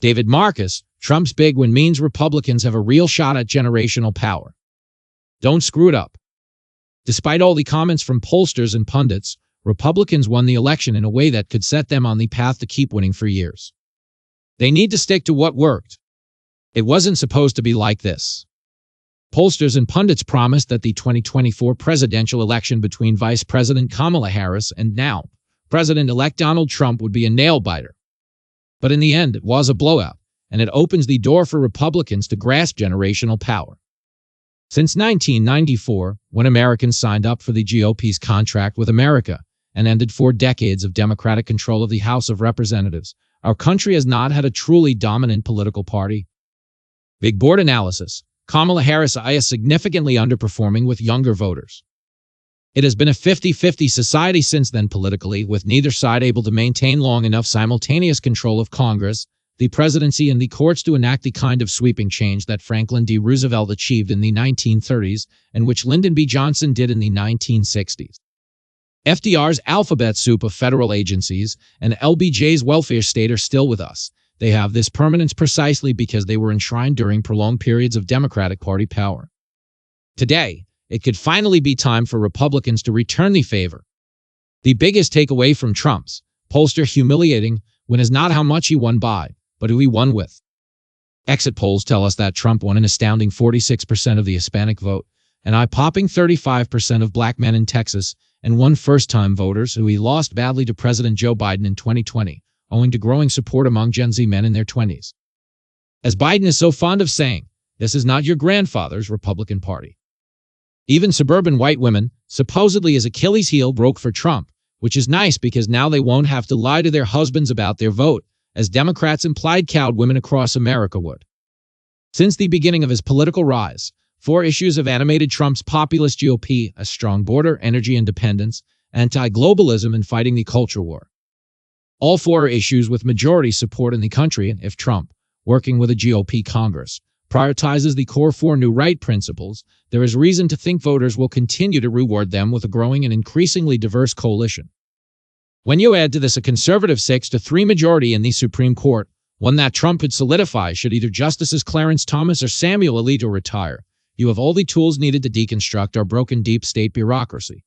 David Marcus, Trump's big win means Republicans have a real shot at generational power. Don't screw it up. Despite all the comments from pollsters and pundits, Republicans won the election in a way that could set them on the path to keep winning for years. They need to stick to what worked. It wasn't supposed to be like this. Pollsters and pundits promised that the 2024 presidential election between Vice President Kamala Harris and now President-elect Donald Trump would be a nail-biter. But in the end, it was a blowout, and it opens the door for Republicans to grasp generational power. Since 1994, when Americans signed up for the GOP's contract with America and ended 4 decades of Democratic control of the House of Representatives, our country has not had a truly dominant political party. Big board analysis. Kamala Harris is significantly underperforming with younger voters. It has been a 50-50 society since then politically, with neither side able to maintain long enough simultaneous control of Congress, the presidency, and the courts to enact the kind of sweeping change that Franklin D. Roosevelt achieved in the 1930s and which Lyndon B. Johnson did in the 1960s. FDR's alphabet soup of federal agencies and LBJ's welfare state are still with us. They have this permanence precisely because they were enshrined during prolonged periods of Democratic Party power. Today, it could finally be time for Republicans to return the favor. The biggest takeaway from Trump's pollster humiliating win is not how much he won by, but who he won with. Exit polls tell us that Trump won an astounding 46% of the Hispanic vote, an eye-popping 35% of black men in Texas, and won first-time voters who he lost badly to President Joe Biden in 2020, owing to growing support among Gen Z men in their 20s. As Biden is so fond of saying, this is not your grandfather's Republican Party. Even suburban white women, supposedly his Achilles heel, broke for Trump, which is nice because now they won't have to lie to their husbands about their vote, as Democrats implied cowed women across America would. Since the beginning of his political rise, 4 issues have animated Trump's populist GOP: a strong border, energy independence, anti-globalism, and fighting the culture war. All 4 are issues with majority support in the country, and if Trump, working with a GOP Congress, prioritizes the core 4 new right principles, there is reason to think voters will continue to reward them with a growing and increasingly diverse coalition. When you add to this a conservative 6-3 majority in the Supreme Court, one that Trump could solidify should either Justices Clarence Thomas or Samuel Alito retire, you have all the tools needed to deconstruct our broken deep state bureaucracy.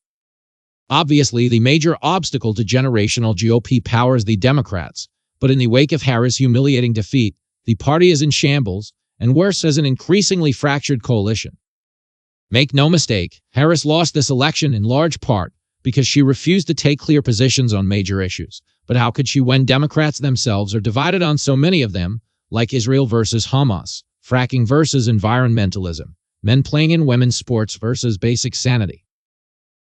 Obviously, the major obstacle to generational GOP power is the Democrats, but in the wake of Harris' humiliating defeat, the party is in shambles, and worse, as an increasingly fractured coalition. Make no mistake, Harris lost this election in large part because she refused to take clear positions on major issues. But how could she when Democrats themselves are divided on so many of them, like Israel versus Hamas, fracking versus environmentalism, men playing in women's sports versus basic sanity?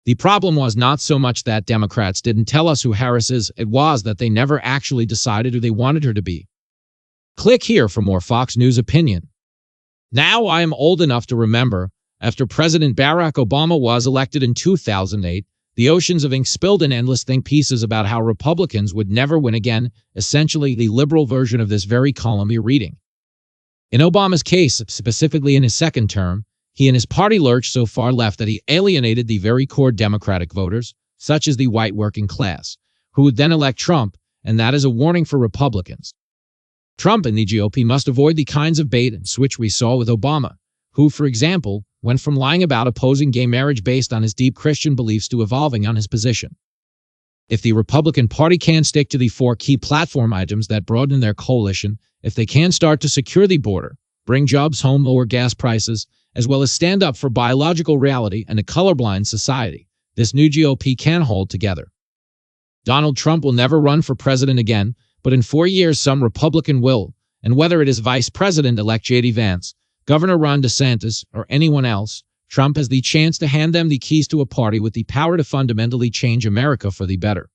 The problem was not so much that Democrats didn't tell us who Harris is, it was that they never actually decided who they wanted her to be. Click here for more Fox News opinion. Now I am old enough to remember, after President Barack Obama was elected in 2008, the oceans of ink spilled in endless think pieces about how Republicans would never win again, essentially the liberal version of this very column you're reading. In Obama's case, specifically in his second term, he and his party lurched so far left that he alienated the very core Democratic voters, such as the white working class, who would then elect Trump, and that is a warning for Republicans. Trump and the GOP must avoid the kinds of bait and switch we saw with Obama, who, for example, went from lying about opposing gay marriage based on his deep Christian beliefs to evolving on his position. If the Republican Party can stick to the 4 key platform items that broaden their coalition, if they can start to secure the border, bring jobs home, lower gas prices, as well as stand up for biological reality and a colorblind society, this new GOP can hold together. Donald Trump will never run for president again, but in 4 years some Republican will, and whether it is Vice President-elect J.D. Vance, Governor Ron DeSantis, or anyone else, Trump has the chance to hand them the keys to a party with the power to fundamentally change America for the better.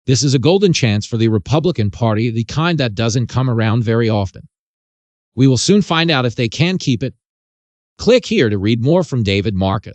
This is a golden chance for the Republican Party, the kind that doesn't come around very often. We will soon find out if they can keep it. Click here to read more from David Marcus.